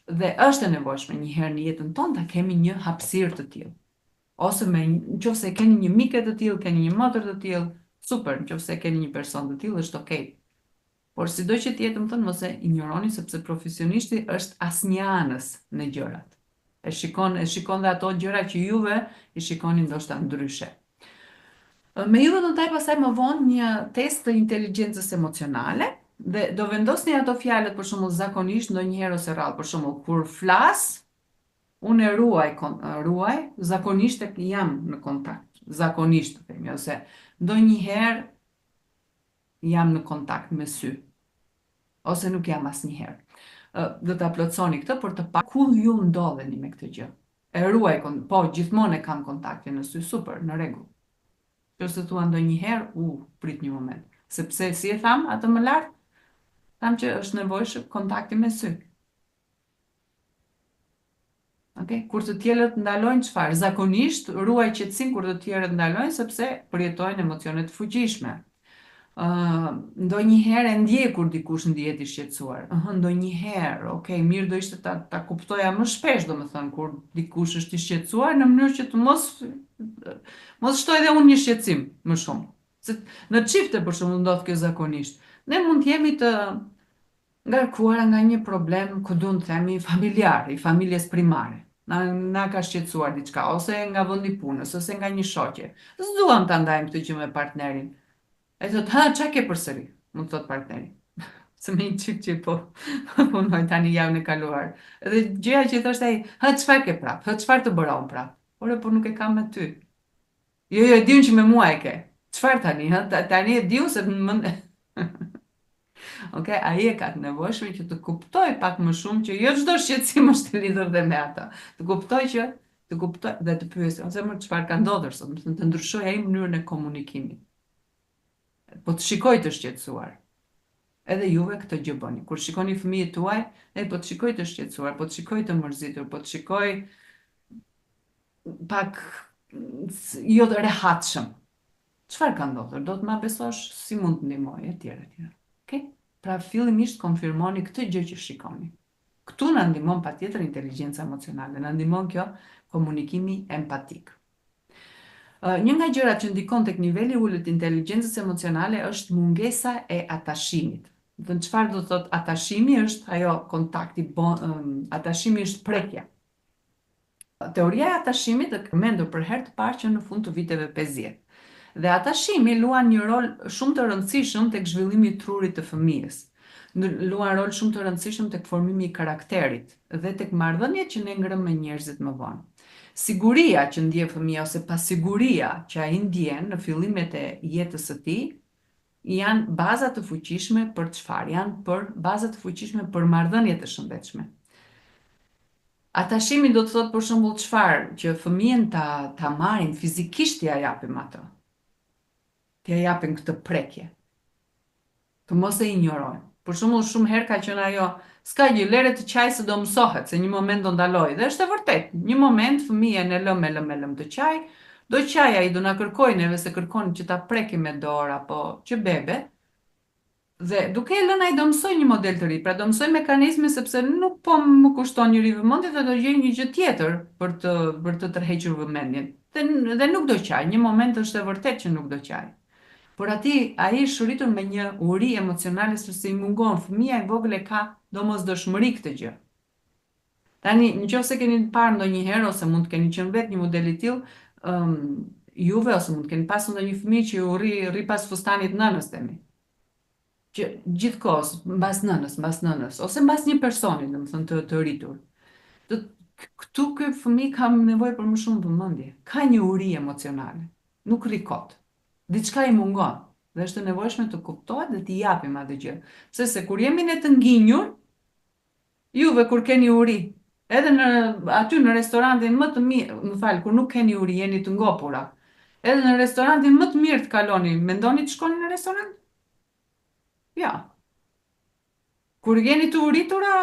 Dhe është e nevojshme një herë në jetën tonë ta kemi një hapësirë të tillë. Ose nëse keni një mikë të tillë, keni një motër të tillë, super, nëse keni një person të tillë është okay. Por sido që të jetë, më thënë, mos e injoroni sepse profesionisti është asnjë anës në gjërat. E shikon dhe ato gjëra që juve i shikoni ndoshta ndryshe. Me juve do të ndaj pastaj më vonë një test të inteligjencës emocionale dhe do vendosni ato fjalët për shembull zakonisht ndonjëherë ose rrallë, për shembull kur flas, unë e ruaj, zakonisht jam në kontakt, zakonisht të themi, ose ndonjëherë jam në kontakt me sy, ose nuk jam asnjëherë. Do ta plotsoni këtë për të parë ku ju ndodheni me këtë gjë. E ruaj, po gjithmonë e kam kontaktin në sy, super, në rregull. Nëse thua ndonjëherë, prit një moment. Sepse si e tham atë më lart, tham që është nevojshëm kontakti me sy. Okay? Kur të tjerët ndalojnë çfarë? Zakonisht ruaj qetësinë kur të tjerët ndalojnë sepse përjetojnë emocione të fuqishme. Ndonjëherë e ndjej kur dikush ndihet i shqetësuar. Ndonjëherë, okay, mirë do ishte ta kuptoja më shpesh, domethënë kur dikush është i shqetësuar në mënyrë që të mos shtoj edhe unë një shqetësim më shumë. Se në çifte për shembull ndodh kjo zakonisht. Ne mund të jemi të ngarkuara nga një problem, ku duam të themi familjar, i familjes primare. Na ka shqetësuar diçka, ose nga vendi i punës, ose nga një shoqe. S'duam ta ndajmë këtë gjë me partnerin. E thot, qa ke përsëri? Më thot partneri. Se me një qik që po punoj tani javën e kaluar. Edhe gjëja që i thoshte ai, çfarë ke prap? Çfarë të bëra unë prap? Ore, po nuk e kam me ty. Jo, e diun që me mua e ke. Çfarë tani? Tani e diun se më Okay, ai e ka të nevojshme që të kuptoj pak më shumë që jo çdo shqetësim është lidhur dhe me ata. Të kuptoj dhe të pyes, ose më çfarë ka ndodhur sot, më thënë të ndryshoj ai mënyrën e komunikimit. Po të shikoj të shqetësuar. Edhe juve këtë gjë bëni. Kur shikoni fëmijët tuaj, po të shikoj të shqetësuar, po të shikoj të mërzitur, po të shikoj pak jo të rehatshëm. Çfarë ka ndodhur? Do të ma besosh si mund të ndihmoj etj. Okay? Pra fillimisht konfirmoni këtë gjë që shikoni. Këtu na ndihmon patjetër inteligjenca emocionale, na ndihmon kjo komunikimi empatik. Një nga gjërat që ndikon tek niveli i ulët inteligjencës emocionale është mungesa e atashimit. Dhe çfarë do të thotë atashimi? Është ajo kontakti, atashimi është prekja. Teoria e atashimit është përmendur për herë të parë që në fund të viteve 50. Dhe atashimi luan një rol shumë të rëndësishëm tek zhvillimi i trurit të fëmijës. Luan rol shumë të rëndësishëm tek formimi i karakterit dhe tek marrëdhëniet që ne ngrëmë me njerëzit më vonë. Siguria që ndjen fëmia ose pasiguria që ai ndjen në fillimet e jetës së tij janë baza të fuqishme për çfarë? Janë baza të fuqishme për marrëdhënie të shëndetshme. Atashimi do të thotë për shembull çfarë? Që fëmijën ta marrin fizikisht t'ia japim atë. T'ia japim këtë prekje. Të mos e injorojmë. Për shembull, shumë herë ka qenë ajo, s'ka gjë, lere të qaj se do mësohet, se një moment do ndaloj. Dhe është e vërtet, një moment fëmijën e lëm të qaj, do qaj ai do na kërkoj neve se kërkon që ta prekim me dorë apo që bebe. Dhe duke e lënë ai do mësoj një model të ri, pra do mësoj mekanizme sepse nuk po më kushton njëri vëmendje dhe do gjej një gjë tjetër për të tërhequr vëmendjen. Dhe nuk do qaj, një moment është e vërtet që nuk do qaj. Por ai shuritur me një uri emocionale sepse i mungon, fëmia e vogël e ka domosdoshmëri këtë gjë. Tani, nëse keni parë ndonjëherë ose mund të keni qenë vetë një model i tillë, juve ose mund të keni pasur ndonjë fëmijë që u rri pas fustanit nënës tani. Që gjithkohës mbas nënës, ose mbas një personi, domethënë të rritur. Këtu ky fëmijë ka nevojë për më shumë vëmendje. Ka një uri emocionale. Nuk rikot. Diçka i mungon dhe është e nevojshme të kuptohet dhe t'i japim atë gjë. Se kur jemi ne të nginjur, juve kur keni uri, edhe aty në restorantin më të mirë, më fal, kur nuk keni uri, jeni të ngopura. Edhe në restorantin më të mirë të kaloni, mendoni të shkoni në restorant? Ja. Kur jeni të uritura,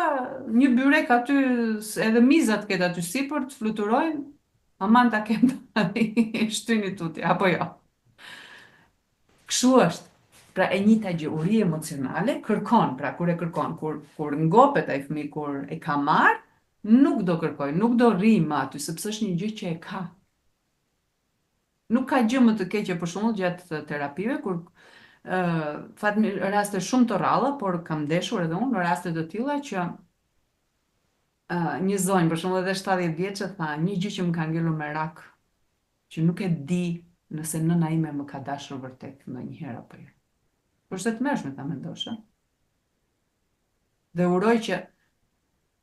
një byrek aty, edhe mizat këtë aty sipër të fluturojnë, aman ta kem të shtyni tuti, apo jo. Kështu është. Pra e njëjta gjë, uri emocionale kërkon, pra kur e kërkon, kur ngopet ai fëmijë, kur e ka marr, nuk do kërkoj, nuk do rri më aty, sepse është një gjë që e ka. Nuk ka gjë më të keqe për shembull gjatë terapive kur raste shumë të rralla, por kam ndeshur edhe unë në raste të tilla që një zonjë, për shembull edhe 70 vjeçë, tha një gjë që më ka ngelur me rak, që nuk e di nëse nëna ime më ka dashur vërtet ndonjëherë apo jo. Por se të mërshme ta mendosh, dhe uroj që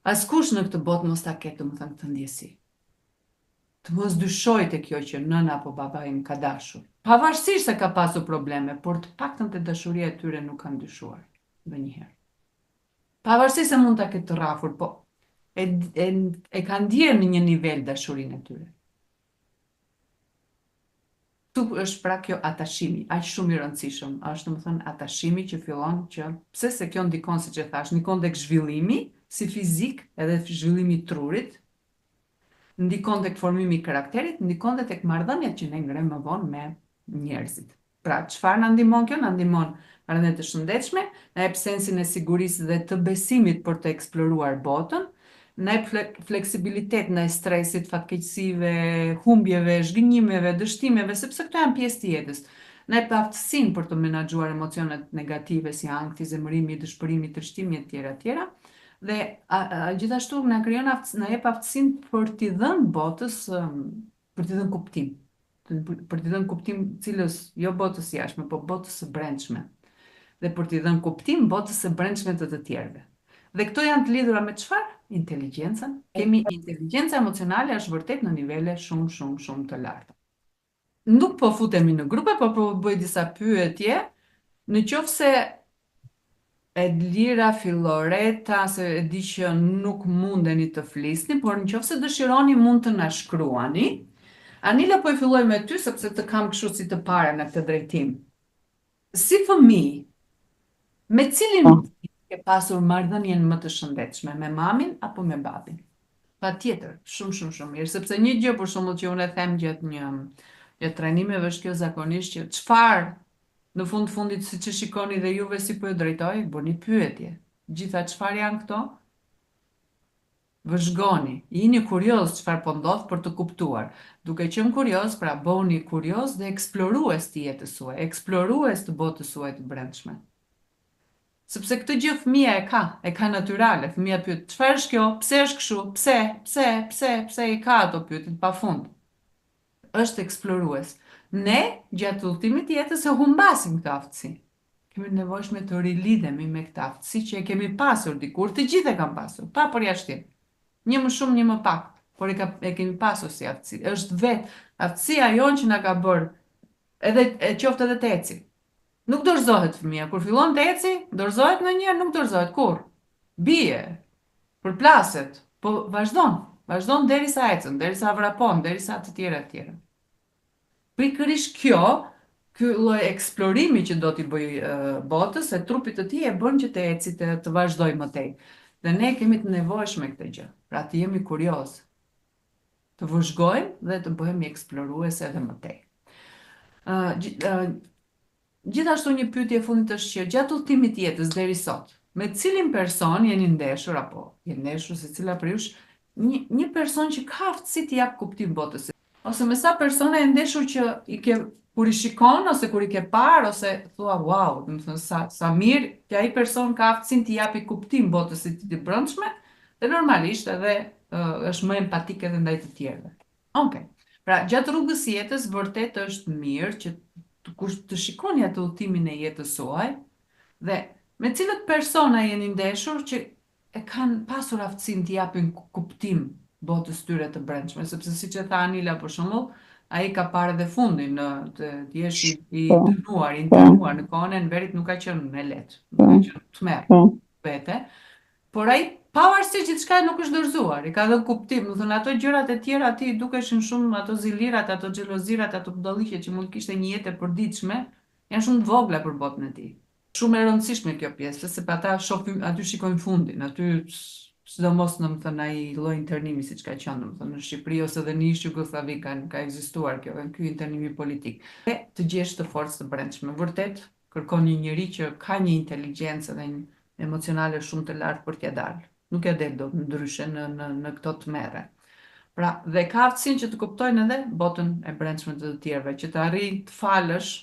askush në këtë botë mos ta ketë, më thënë, këtë ndjesi. Të mos dyshoj të kjo që nëna apo baba im ka dashur. Pavarësisht se ka pasur probleme, por të paktën të dashuria e tyre nuk kanë dyshuar ndonjëherë. Pavarësisht se mund ta ketë të rrafur, po e kanë ndjerë në një nivel dashurinë e tyre. Tu është pra kjo atashimi, aq shumë i rëndësishëm. Është domethënë atashimi që fillon që pse se kjo ndikon, siç e thash, ndikon tek zhvillimi, si fizik, edhe zhvillimi i trurit, ndikon tek formimi i karakterit, ndikon dhe tek marrëdhëniet që ne ngremë më vonë me njerëzit. Pra, çfarë na ndihmon kjo? Na ndihmon marrëdhënie të shëndetshme, na jep sensin e sigurisë dhe të besimit për të eksploruar botën, na jep fleksibilitet ndaj stresit, fatkeqësive, humbjeve, zhgënjimeve, dështimeve, sepse këto janë pjesë të jetës. Na jep aftësinë për të menaxhuar emocionet negative si ankthi, zemërimi, dëshpërimi, tërshtimi etj. Etj. Dhe gjithashtu na krijon na jep aftësinë për t'i dhënë botës, për t'i dhënë kuptim. Për t'i dhënë kuptim cilës jo botës jashtme, po botës së brendshme. Dhe për t'i dhënë kuptim botës së brendshme të tjerëve. Dhe këto janë të lidhura me çfarë? Inteligjencën. Kemi inteligjenca emocionale është vërtet në nivele shumë të larta. Nuk po futemi në grupe, po bëj disa pyetje. Në qoftë se Edlira, Filoreta, se e di që nuk mundeni të flisni, por në qoftë se dëshironi mund të na shkruani. Anila, po e filloj me ty, sepse të kam kështu si të pare në këtë drejtim. Si fëmijë, me cilin ke pasur marrëdhënien më të shëndetshme, me mamin apo me babin? Patjetër, shumë mirë, sepse një gjë për shembull që unë e them gjatë një trajnimeve është kjo zakonisht që çfarë në fundit siç e shikoni dhe juve si po e drejtoj, bëni pyetje. Gjitha çfarë janë këto? Vëzhgoni, jini kurioz çfarë po ndodh për të kuptuar. Duke qenë kurioz, pra bëhuni kurioz dhe eksplorues të jetës suaj, eksplorues të botës suaj të brendshme. Sepse këtë gjë fëmia e ka natyrale. Fëmia pyet, çfarë është kjo? Pse është kështu? Pse i ka ato pyetje pafund. Është eksplorues. Ne gjatë udhëtimit të jetës e humbasim këtë aftësi. Kemi nevojshme të rilidhemi me këtë aftësi që e kemi pasur dikur, të gjithë e kam pasur, pa përjashtim. Një më shumë, një më pak, por e kemi pasur si aftësi. Është vetë aftësia jonë që na ka bërë, edhe e qoftë edhe të eci. Nuk dorëzohet fëmia. Kur fillon të eci, dorëzohet ndonjëherë, nuk dorëzohet kur. Bie, përplaset, po vazhdon derisa ecën, derisa vrapon, derisa të tjera. Pikërisht ky lloj eksplorimi që do t'i bëj botës e trupit të tij e bën që të eci të vazhdoj më tej. Dhe ne kemi të nevojshme këtë gjë, pra të jemi kurioz, të vëzhgojmë dhe të bëhemi eksplorues edhe më tej. Gjithashtu një pyetje e fundit është që gjatë udhëtimit të jetës deri sot, me cilin person jeni ndeshur apo jeni ndeshur secila për jush një person që ka aftësi të jap kuptim botës, ose me sa persona e ndeshur që kur i shikon ose kur i ke parë ose thua wow, do të thënë sa mirë që ai person ka aftësinë të japi kuptim botës së tij të brendshme, dhe normalisht edhe është më empatik edhe ndaj të tjerëve. Okej. Pra, gjatë rrugës së jetës vërtet është mirë që të shikoni atë udhëtimin e jetës suaj dhe me cilët persona jeni ndeshur që e kanë pasur aftësinë të japin kuptim botës tyre të brendshme, sepse siç e tha Anila për shembull, ai ka parë dhe fundin në të jesh i po, dënuar, i internuar në kohën e Enverit nuk ka qenë e lehtë, po, nuk ka qenë tmerr po, vete, por ai pavarësisht gjithçka nuk është dorëzuar, i ka dhënë kuptim, do thënë ato gjërat e tjera aty i dukeshin shumë ato zilirat, ato xhelozirat, ato budalliqe që mund kishte një jetë e përditshme, janë shumë të vogla për botën e tij. Shumë e rëndësishme kjo pjesë, se pa ata shohim aty shikojnë fundin, aty sidomos në më thënë ai lloj internimi siç ka qenë, më thënë në Shqipëri ose edhe në ish Jugosllavi ka ekzistuar kjo, ky internimi politik. E të gjesh të forcë të brendshme, vërtet kërkon një njerëz që ka një inteligjencë dhe një emocionale shumë të lartë për t'ja dalë. Nuk ja del dot ndryshe në këto tmerre. Pra, dhe ka aftësinë që të kuptojnë edhe botën e brendshme të tjerëve, që të arrijë të falësh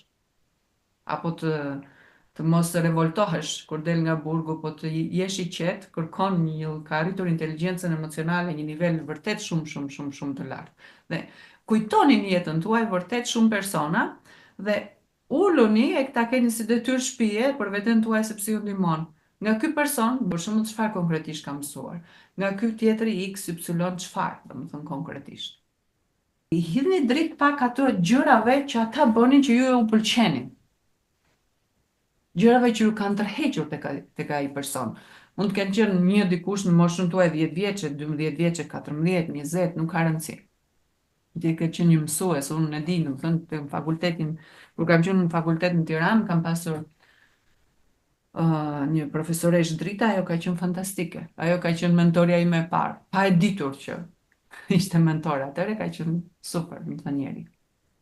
apo të mos të revoltohesh kur del nga burgu, po të jesh i qetë, kërkon ka arritur inteligjencën emocionale një nivel vërtet shumë, shumë, shumë, shumë të lartë. Dhe kujtonin jetën tuaj vërtet shumë persona dhe uluni e këta keni si detyrë shtëpie për veten tuaj sepse ju ndihmon. Nga ky person, për shembull, çfarë konkretisht ka mësuar? Nga ky tjetri X, Y, çfarë, domethënë konkretisht. I hidhni drejt pak ato gjërave që ata bënin që ju e u pëlqenin, gjërave që ju kanë tërhequr tek ai person. Mund të kenë qenë një dikush në moshën tuaj 10 vjeçe, 12 vjeçe, 14, 20, nuk ka rëndësi. Ti ke qenë një mësues, unë e di, do të thënë, në fakultetin, kur kam qenë në fakultet në Tiranë, kam pasur një profesoresh drita, ajo ka qenë fantastike. Ajo ka qenë mentoria ime e parë, pa e ditur që ishte mentor atëre, ka qenë super, më thënë njeri.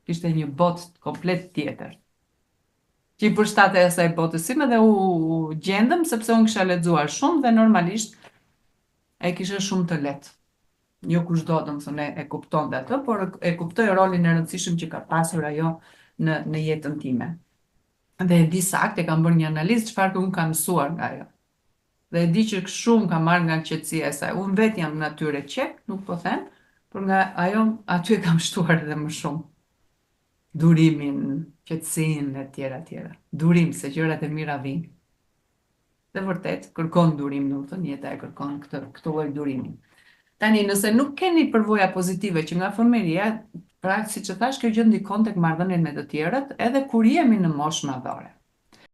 Ishte një botë komplet tjetër që i përshtate asaj botës sime dhe u gjendëm sepse unë kisha lexuar shumë dhe normalisht e kisha shumë të lehtë. Jo kushdo, domethënë e kuptonte atë, por e kuptoi rolin e rëndësishëm që ka pasur ajo në jetën time. Dhe e di saktë, e kam bërë një analizë çfarë unë kam mësuar nga ajo. Dhe e di që shumë kam marrë nga qetësia e saj. Unë vetë jam natyrë qek, nuk po them, por nga ajo aty e kam shtuar edhe më shumë durimin, qetësinë e tjera tjera. Durim se gjërat e mira vinë. Dhe vërtet kërkon durim, do të thënë jeta e kërkon këtë lloj durimi. Tani nëse nuk keni përvoja pozitive që nga fëmijëria, pra siç e thash, kjo gjë ndikon tek marrëdhëniet me të tjerët, edhe kur jemi në moshë madhore.